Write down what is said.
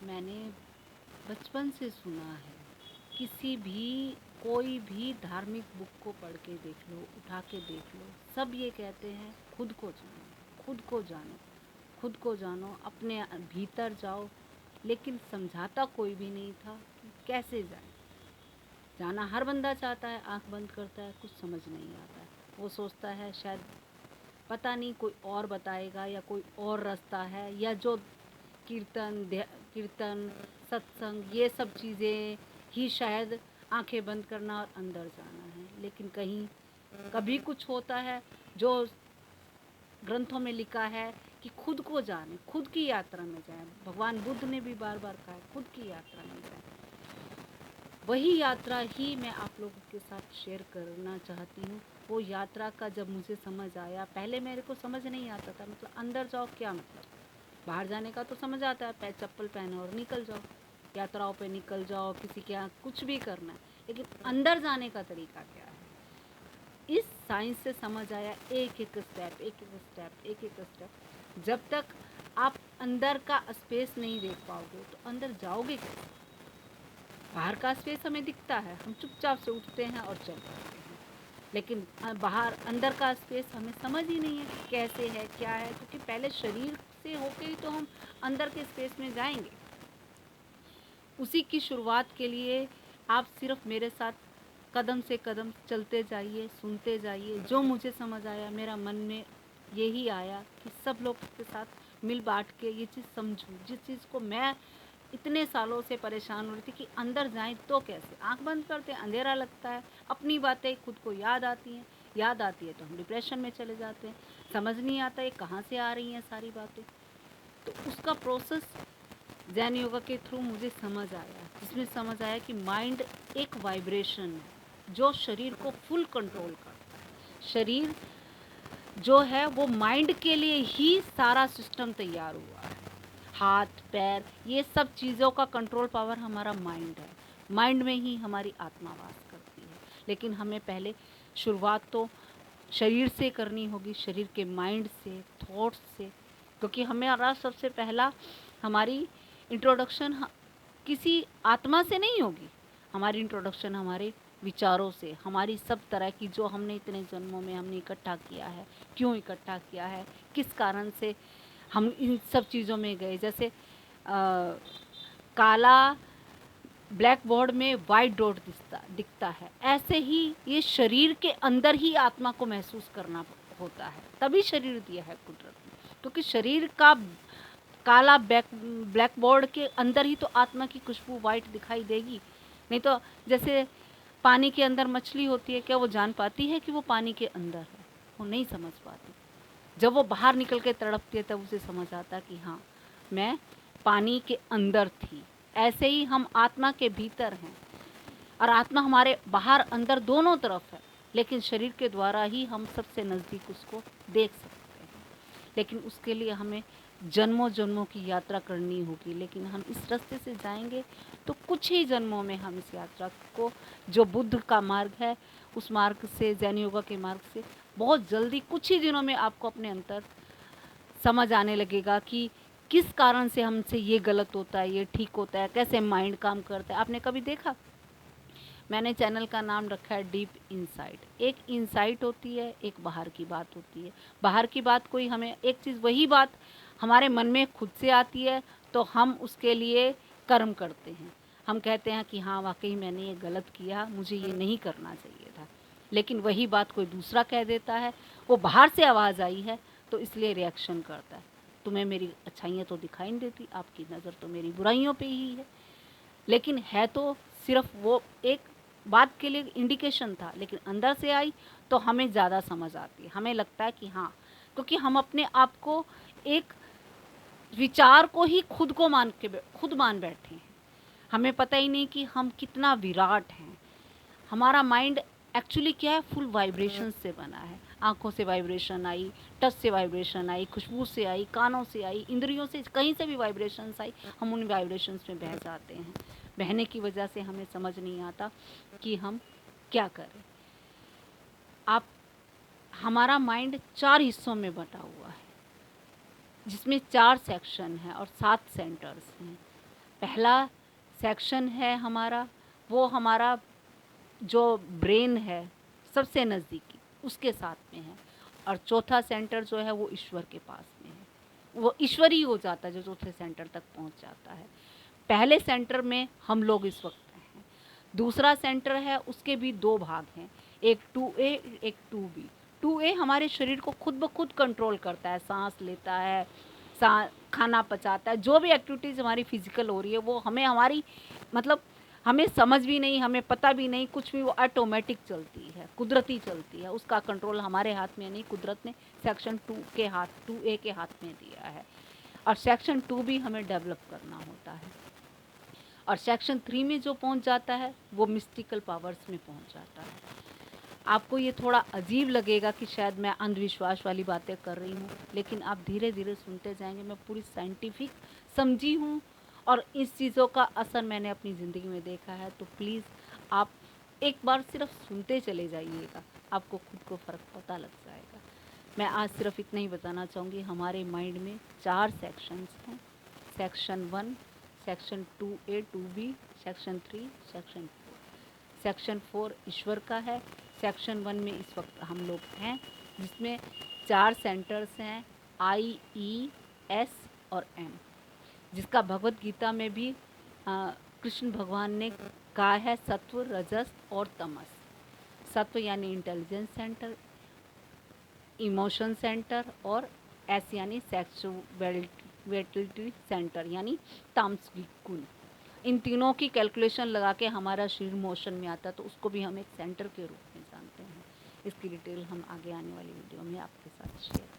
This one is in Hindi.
मैंने बचपन से सुना है, किसी भी कोई भी धार्मिक बुक को पढ़ के देख लो, उठा के देख लो, सब ये कहते हैं खुद को जानो, खुद को जानो, खुद को जानो, अपने भीतर जाओ। लेकिन समझाता कोई भी नहीं था कि कैसे जाए। जाना हर बंदा चाहता है, आंख बंद करता है, कुछ समझ नहीं आता है। वो सोचता है शायद पता नहीं कोई और बताएगा या कोई और रास्ता है, या जो कीर्तन सत्संग ये सब चीज़ें ही शायद आंखें बंद करना और अंदर जाना है। लेकिन कहीं कभी कुछ होता है जो ग्रंथों में लिखा है कि खुद को जाने, खुद की यात्रा में जाए। भगवान बुद्ध ने भी बार बार कहा है खुद की यात्रा में जाए। वही यात्रा ही मैं आप लोगों के साथ शेयर करना चाहती हूँ। वो यात्रा का जब मुझे समझ आया, पहले मेरे को समझ नहीं आता था, मतलब अंदर जाओ क्या मतलब। बाहर जाने का तो समझ आता है, चप्पल पहनो और निकल जाओ, यात्राओं पे निकल जाओ, किसी के यहाँ कुछ भी करना है। लेकिन अंदर जाने का तरीका क्या है, इस साइंस से समझ आया। एक एक स्टेप, एक एक स्टेप, एक एक स्टेप। जब तक आप अंदर का स्पेस नहीं देख पाओगे तो अंदर जाओगे कैसे। बाहर का स्पेस हमें दिखता है, हम चुपचाप से उठते हैं और चल पड़ते हैं। लेकिन बाहर अंदर का स्पेस हमें समझ ही नहीं है कि कैसे है, क्या है, क्योंकि पहले शरीर से होके ही तो हम अंदर के स्पेस में जाएंगे। उसी की शुरुआत के लिए आप सिर्फ मेरे साथ कदम से कदम चलते जाइए, सुनते जाइए। जो मुझे समझ आया, मेरा मन में यही आया कि सब लोग के साथ मिल बांट के ये चीज़ समझूं, जिस चीज़ को मैं इतने सालों से परेशान हो रही थी कि अंदर जाएं तो कैसे। आंख बंद करते हैं, अंधेरा लगता है, अपनी बातें खुद को याद आती हैं, याद आती है तो हम डिप्रेशन में चले जाते हैं। समझ नहीं आता ये कहाँ से आ रही हैं सारी बातें। तो उसका प्रोसेस जैन योगा के थ्रू मुझे समझ आया, जिसमें समझ आया कि माइंड एक वाइब्रेशन है जो शरीर को फुल कंट्रोल करता है। शरीर जो है वो माइंड के लिए ही सारा सिस्टम तैयार हुआ है। हाथ पैर ये सब चीज़ों का कंट्रोल पावर हमारा माइंड है। माइंड में ही हमारी आत्मा वास करती है। लेकिन हमें पहले शुरुआत तो शरीर से करनी होगी, शरीर के माइंड से, थॉट्स से। क्योंकि हमारा सबसे पहला हमारी इंट्रोडक्शन किसी आत्मा से नहीं होगी, हमारी इंट्रोडक्शन हमारे विचारों से, हमारी सब तरह की जो हमने इतने जन्मों में हमने इकट्ठा किया है, क्यों इकट्ठा किया है, किस कारण से हम इन सब चीज़ों में गए। जैसे काला ब्लैक बोर्ड में वाइट डॉट दिखता है, ऐसे ही ये शरीर के अंदर ही आत्मा को महसूस करना होता है। तभी शरीर दिया है कुदरत ने, क्योंकि शरीर का काला ब्लैक बोर्ड के अंदर ही तो आत्मा की खुशबू वाइट दिखाई देगी। नहीं तो जैसे पानी के अंदर मछली होती है, क्या वो जान पाती है कि वो पानी के अंदर है? वो नहीं समझ पाती। जब वो बाहर निकल के तड़पती है तब उसे समझ आता कि हाँ, मैं पानी के अंदर थी। ऐसे ही हम आत्मा के भीतर हैं, और आत्मा हमारे बाहर अंदर दोनों तरफ है। लेकिन शरीर के द्वारा ही हम सबसे नज़दीक उसको देख सकते हैं। लेकिन उसके लिए हमें जन्मों जन्मों की यात्रा करनी होगी। लेकिन हम इस रास्ते से जाएंगे तो कुछ ही जन्मों में हम इस यात्रा को, जो बुद्ध का मार्ग है, उस मार्ग से, जैन योगा के मार्ग से, बहुत जल्दी कुछ ही दिनों में आपको अपने अंतर समझ आने लगेगा कि किस कारण से हमसे ये गलत होता है, ये ठीक होता है, कैसे माइंड काम करता है। आपने कभी देखा, मैंने चैनल का नाम रखा है डीप इनसाइट। एक इनसाइट होती है, एक बाहर की बात होती है। बाहर की बात कोई हमें एक चीज़, वही बात हमारे मन में खुद से आती है तो हम उसके लिए कर्म करते हैं। हम कहते हैं कि हाँ वाकई मैंने ये गलत किया, मुझे ये नहीं करना चाहिए था। लेकिन वही बात कोई दूसरा कह देता है, वो बाहर से आवाज़ आई है तो इसलिए रिएक्शन करता है। तुम्हें मेरी अच्छाइयाँ तो दिखाई नहीं देती, आपकी नज़र तो मेरी बुराइयों पे ही है। लेकिन है तो सिर्फ वो एक बात के लिए इंडिकेशन था, लेकिन अंदर से आई तो हमें ज़्यादा समझ आती है। हमें लगता है कि हाँ, क्योंकि हम अपने आप को एक विचार को ही खुद मान बैठे हैं। हमें पता ही नहीं कि हम कितना विराट हैं। हमारा माइंड एक्चुअली क्या है, फुल वाइब्रेशन से बना है। आँखों से वाइब्रेशन आई, टच से वाइब्रेशन आई, खुशबू से आई, कानों से आई, इंद्रियों से, कहीं से भी वाइब्रेशंस आई, हम उन वाइब्रेशंस में बह जाते हैं। बहने की वजह से हमें समझ नहीं आता कि हम क्या करें। आप, हमारा माइंड 4 हिस्सों में बटा हुआ है, जिसमें 4 सेक्शन हैं और 7 सेंटर्स हैं। पहला सेक्शन है हमारा, वो हमारा जो ब्रेन है सबसे नज़दीकी, उसके साथ में है। और चौथा सेंटर जो है वो ईश्वर के पास में है, वो ईश्वर ही हो जाता है जो चौथे सेंटर तक पहुंच जाता है। पहले सेंटर में हम लोग इस वक्त हैं। दूसरा सेंटर है, उसके भी दो भाग हैं, एक 2A एक 2B। 2A हमारे शरीर को खुद ब खुद कंट्रोल करता है, सांस लेता है, खाना पचाता है, जो भी एक्टिविटीज़ हमारी फिजिकल हो रही है वो हमें हमारी मतलब हमें समझ भी नहीं, हमें पता भी नहीं, कुछ भी, वो ऑटोमेटिक चलती है, कुदरती चलती है। उसका कंट्रोल हमारे हाथ में नहीं, कुदरत ने सेक्शन 2A के हाथ में दिया है। और सेक्शन 2B हमें डेवलप करना होता है। और सेक्शन 3 में जो पहुंच जाता है वो मिस्टिकल पावर्स में पहुंच जाता है। आपको ये थोड़ा अजीब लगेगा कि शायद मैं अंधविश्वास वाली बातें कर रही हूँ, लेकिन आप धीरे धीरे सुनते जाएंगे। मैं पूरी साइंटिफिक समझी हूँ और इस चीज़ों का असर मैंने अपनी ज़िंदगी में देखा है। तो प्लीज़ आप एक बार सिर्फ सुनते चले जाइएगा, आपको खुद को फ़र्क पता लग जाएगा। मैं आज सिर्फ इतना ही बताना चाहूँगी, हमारे माइंड में 4 सेक्शंस हैं, section 1, section 2A 2B, section 3, section 4। Section 4 ईश्वर का है। सेक्शन 1 में इस वक्त हम लोग हैं, जिसमें 4 सेंटर्स हैं, I, E, S और M, जिसका भगवत गीता में भी कृष्ण भगवान ने कहा है, सत्व, रजस और तमस। सत्व यानी इंटेलिजेंस सेंटर, इमोशन सेंटर, और एस यानी सेक्सुअलिटी सेंटर यानी तामसिक गुण। इन तीनों की कैलकुलेशन लगा के हमारा शरीर मोशन में आता है, तो उसको भी हम एक सेंटर के रूप में जानते हैं। इसकी डिटेल हम आगे आने वाली वीडियो में आपके साथ शेयर